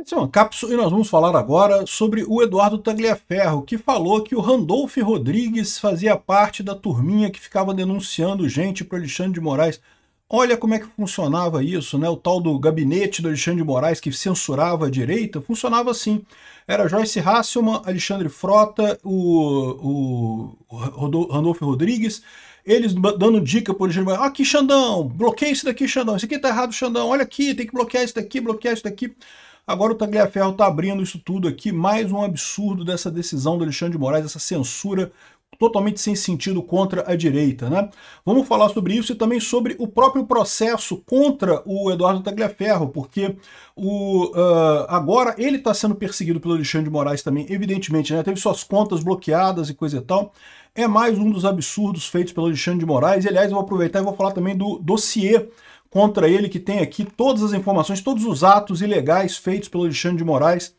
Esse é uma cápsula e nós vamos falar agora sobre o Eduardo Tagliaferro, que falou que o Randolph Rodrigues fazia parte da turminha que ficava denunciando gente para Alexandre de Moraes. Olha como é que funcionava isso, né? O tal do gabinete do Alexandre de Moraes que censurava a direita, funcionava assim. Era Joyce Hasselmann, Alexandre Frota, o Randolph Rodrigues, eles dando dica para o Alexandre de Moraes. Aqui, Xandão, bloqueia isso daqui, Xandão. Isso aqui tá errado, Xandão. Olha aqui, tem que bloquear isso daqui, bloquear isso daqui. Agora o Tagliaferro está abrindo isso tudo aqui, mais um absurdo dessa decisão do Alexandre de Moraes, essa censura totalmente sem sentido contra a direita, né? Vamos falar sobre isso e também sobre o próprio processo contra o Eduardo Tagliaferro, porque agora ele está sendo perseguido pelo Alexandre de Moraes também, evidentemente, né? Teve suas contas bloqueadas e coisa e tal. É mais um dos absurdos feitos pelo Alexandre de Moraes. E, aliás, eu vou aproveitar e vou falar também do dossiê contra ele, que tem aqui todas as informações, todos os atos ilegais feitos pelo Alexandre de Moraes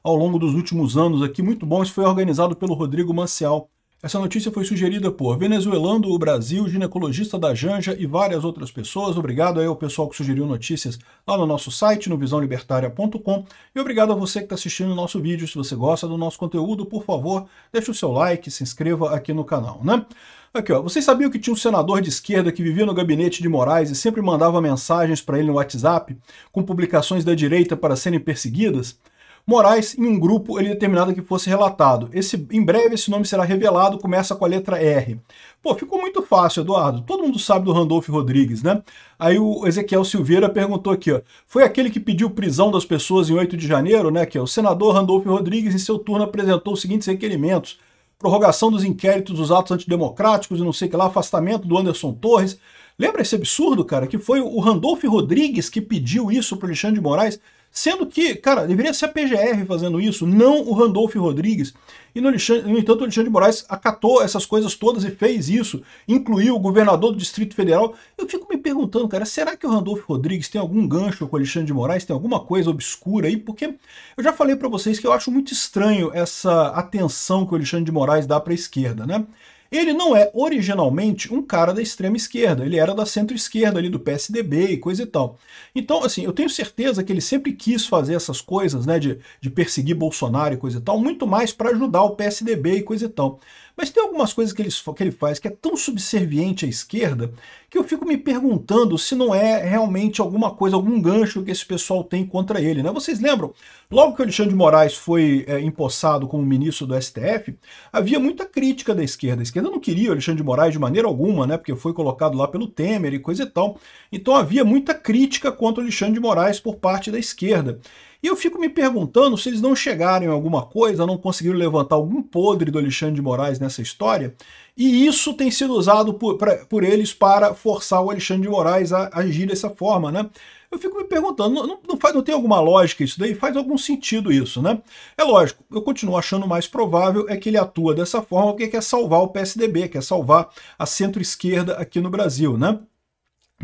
ao longo dos últimos anos aqui. Muito bom, isso foi organizado pelo Rodrigo Manciel. Essa notícia foi sugerida por Venezuelando o Brasil, ginecologista da Janja e várias outras pessoas. Obrigado aí ao pessoal que sugeriu notícias lá no nosso site, no visãolibertaria.com. E obrigado a você que está assistindo o nosso vídeo. Se você gosta do nosso conteúdo, por favor, deixe o seu like, se inscreva aqui no canal, né? Aqui, ó. Vocês sabiam que tinha um senador de esquerda que vivia no gabinete de Moraes e sempre mandava mensagens para ele no WhatsApp com publicações da direita para serem perseguidas? Moraes, em um grupo, ele determinava que fosse relatado. Em breve esse nome será revelado, começa com a letra R. Pô, ficou muito fácil, Eduardo. Todo mundo sabe do Randolph Rodrigues, né? Aí o Ezequiel Silveira perguntou aqui, ó. Foi aquele que pediu prisão das pessoas em 8 de janeiro, né? Que é o senador Randolph Rodrigues, em seu turno, apresentou os seguintes requerimentos: prorrogação dos inquéritos dos atos antidemocráticos e não sei o que lá, afastamento do Anderson Torres. Lembra esse absurdo, cara, que foi o Randolph Rodrigues que pediu isso para o Alexandre de Moraes, sendo que, cara, deveria ser a PGR fazendo isso, não o Randolph Rodrigues. E no entanto, o Alexandre de Moraes acatou essas coisas todas e fez isso, incluiu o governador do Distrito Federal. Eu fico me perguntando, cara, será que o Randolph Rodrigues tem algum gancho com o Alexandre de Moraes? Tem alguma coisa obscura aí? Porque eu já falei para vocês que eu acho muito estranho essa atenção que o Alexandre de Moraes dá para a esquerda, né? Ele não é originalmente um cara da extrema esquerda, ele era da centro-esquerda ali do PSDB e coisa e tal. Então, assim, eu tenho certeza que ele sempre quis fazer essas coisas, né, de perseguir Bolsonaro e coisa e tal, muito mais para ajudar o PSDB e coisa e tal. Mas tem algumas coisas que ele faz que é tão subserviente à esquerda que eu fico me perguntando se não é realmente alguma coisa, algum gancho que esse pessoal tem contra ele, né? Vocês lembram? Logo que o Alexandre de Moraes foi empossado como ministro do STF, havia muita crítica da esquerda. A esquerda não queria o Alexandre de Moraes de maneira alguma, né? Porque foi colocado lá pelo Temer e coisa e tal. Então havia muita crítica contra o Alexandre de Moraes por parte da esquerda. E eu fico me perguntando se eles não chegaram em alguma coisa, não conseguiram levantar algum podre do Alexandre de Moraes nessa história, e isso tem sido usado por eles para forçar o Alexandre de Moraes a agir dessa forma, né? Eu fico me perguntando, não tem alguma lógica isso daí? Faz algum sentido isso, né? É lógico, eu continuo achando mais provável é que ele atua dessa forma porque quer salvar o PSDB, quer salvar a centro-esquerda aqui no Brasil, né?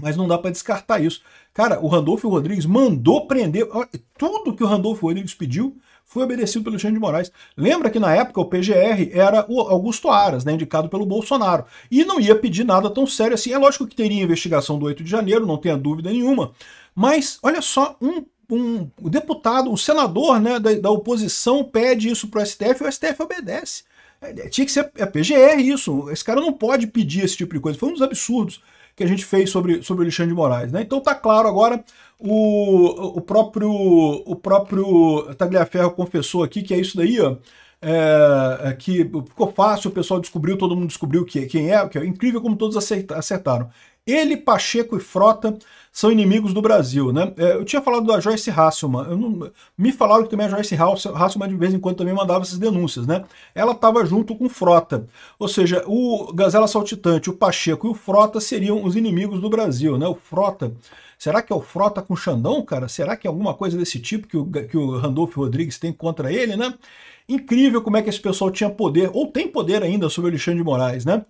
Mas não dá para descartar isso. Cara, o Randolph Rodrigues mandou prender. Tudo que o Randolph Rodrigues pediu foi obedecido pelo Alexandre de Moraes. Lembra que na época o PGR era o Augusto Aras, né, indicado pelo Bolsonaro. E não ia pedir nada tão sério assim. É lógico que teria investigação do 8 de janeiro, não tenha dúvida nenhuma. Mas, olha só, o deputado, o senador, né, da oposição pede isso para o STF e o STF obedece. Tinha que ser a PGR isso. Esse cara não pode pedir esse tipo de coisa. Foi um dos absurdos que a gente fez sobre o Alexandre de Moraes, né? Então tá claro agora, o próprio Tagliaferro confessou aqui que é isso daí, ó, que ficou fácil, o pessoal descobriu, todo mundo descobriu quem é, que é incrível como todos acertaram. Ele, Pacheco e Frota são inimigos do Brasil, né? Eu tinha falado da Joyce Hasselmann, me falaram que também a Joyce Hasselmann de vez em quando também mandava essas denúncias, né? Ela estava junto com o Frota, ou seja, o Gazela Saltitante, o Pacheco e o Frota seriam os inimigos do Brasil, né? O Frota, será que é o Frota com Xandão, cara? Será que é alguma coisa desse tipo que o Randolph Rodrigues tem contra ele, né? Incrível como é que esse pessoal tinha poder, ou tem poder ainda sobre o Alexandre de Moraes, né?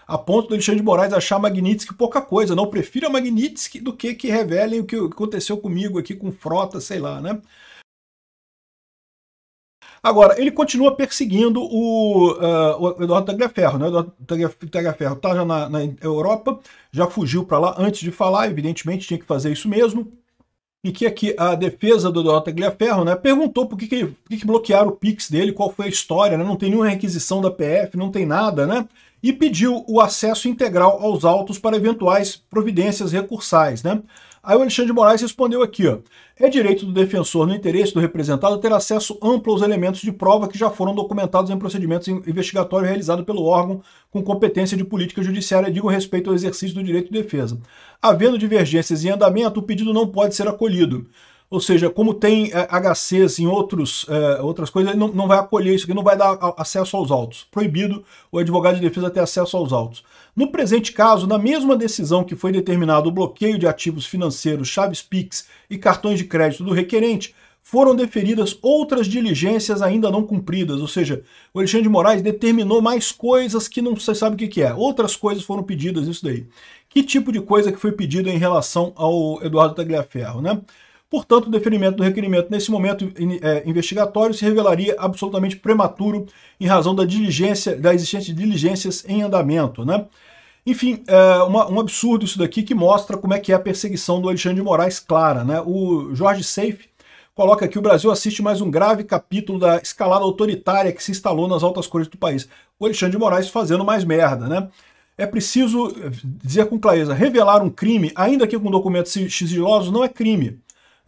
A ponto do Alexandre de Moraes achar Magnitsky pouca coisa. Não, prefiro a Magnitsky do que revelem o que aconteceu comigo aqui com Frota, sei lá, né? Agora, ele continua perseguindo o Eduardo Tagliaferro, né? O Eduardo Tagliaferro está já na Europa, já fugiu para lá antes de falar, evidentemente tinha que fazer isso mesmo. em que aqui a defesa do Eduardo Tagliaferro, né, perguntou por que bloquearam o Pix dele, qual foi a história, né, não tem nenhuma requisição da PF, não tem nada, né, e pediu o acesso integral aos autos para eventuais providências recursais, né. Aí o Alexandre de Moraes respondeu aqui, ó, é direito do defensor, no interesse do representado, ter acesso amplo aos elementos de prova que já foram documentados em procedimentos investigatórios realizados pelo órgão com competência de política judiciária, digo respeito ao exercício do direito de defesa. Havendo divergências em andamento, o pedido não pode ser acolhido. Ou seja, como tem HCs em outras coisas, ele não vai acolher isso aqui, não vai dar acesso aos autos. Proibido o advogado de defesa ter acesso aos autos. No presente caso, na mesma decisão que foi determinado o bloqueio de ativos financeiros, chaves Pix e cartões de crédito do requerente, foram deferidas outras diligências ainda não cumpridas, ou seja, o Alexandre de Moraes determinou mais coisas que não se sabe o que é. Outras coisas foram pedidas, isso daí. Que tipo de coisa que foi pedido em relação ao Eduardo Tagliaferro, né? Portanto, o deferimento do requerimento nesse momento investigatório se revelaria absolutamente prematuro em razão da existência de diligências em andamento, né? Enfim, um absurdo isso daqui que mostra como é que é a perseguição do Alexandre de Moraes clara, né? O Jorge Seife coloca que o Brasil assiste mais um grave capítulo da escalada autoritária que se instalou nas altas cortes do país. O Alexandre de Moraes fazendo mais merda, né? É preciso dizer com clareza, revelar um crime, ainda que com documentos sigilosos, não é crime.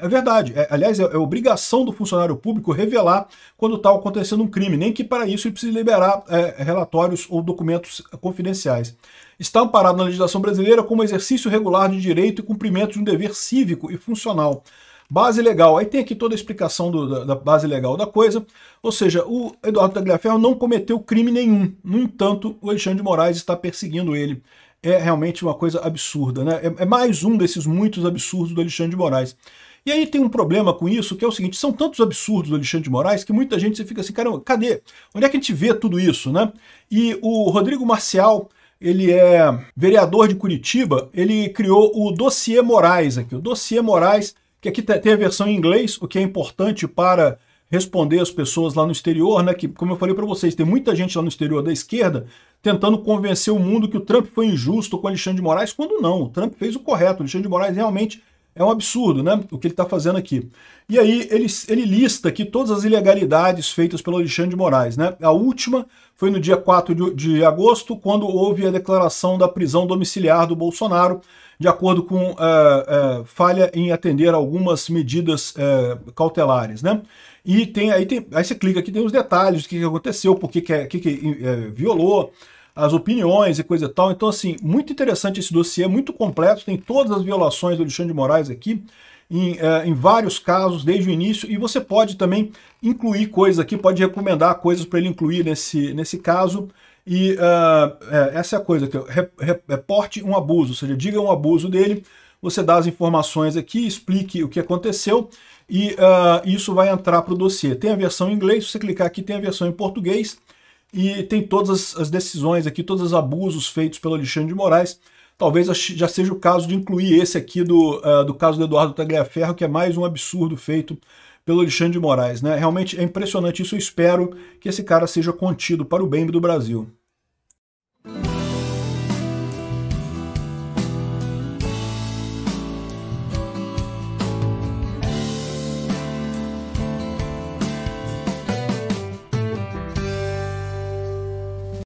É verdade. Aliás, é obrigação do funcionário público revelar quando está acontecendo um crime, nem que para isso ele precise liberar relatórios ou documentos confidenciais. Está amparado na legislação brasileira como exercício regular de direito e cumprimento de um dever cívico e funcional. Base legal. Aí tem aqui toda a explicação da base legal da coisa. Ou seja, o Eduardo Tagliaferro não cometeu crime nenhum. No entanto, o Alexandre de Moraes está perseguindo ele. É realmente uma coisa absurda, né? É mais um desses muitos absurdos do Alexandre de Moraes. E aí tem um problema com isso, que é o seguinte, são tantos absurdos do Alexandre de Moraes que muita gente fica assim, caramba, cadê? Onde é que a gente vê tudo isso, né? E o Rodrigo Marcial, ele é vereador de Curitiba, ele criou o Dossiê Moraes aqui, o Dossiê Moraes, que aqui tem a versão em inglês, o que é importante para responder as pessoas lá no exterior, né? Que, como eu falei para vocês, tem muita gente lá no exterior da esquerda tentando convencer o mundo que o Trump foi injusto com o Alexandre de Moraes, quando não, o Trump fez o correto, o Alexandre de Moraes realmente é um absurdo, né, o que ele está fazendo aqui. E aí ele lista aqui todas as ilegalidades feitas pelo Alexandre de Moraes, né? A última foi no dia 4 de agosto, quando houve a declaração da prisão domiciliar do Bolsonaro, de acordo com falha em atender algumas medidas cautelares, né? E aí você clica aqui, tem os detalhes do que aconteceu, por que violou as opiniões e coisa e tal. Então, assim, muito interessante esse dossiê, muito completo, tem todas as violações do Alexandre de Moraes aqui, em vários casos, desde o início, e você pode também incluir coisas aqui, pode recomendar coisas para ele incluir nesse caso, e essa é a coisa, reporte um abuso, ou seja, diga um abuso dele, você dá as informações aqui, explique o que aconteceu, e isso vai entrar para o dossiê. Tem a versão em inglês, se você clicar aqui tem a versão em português, e tem todas as decisões aqui, todos os abusos feitos pelo Alexandre de Moraes. Talvez já seja o caso de incluir esse aqui do caso do Eduardo Tagliaferro, que é mais um absurdo feito pelo Alexandre de Moraes, né? Realmente é impressionante isso, eu espero que esse cara seja contido para o bem do Brasil.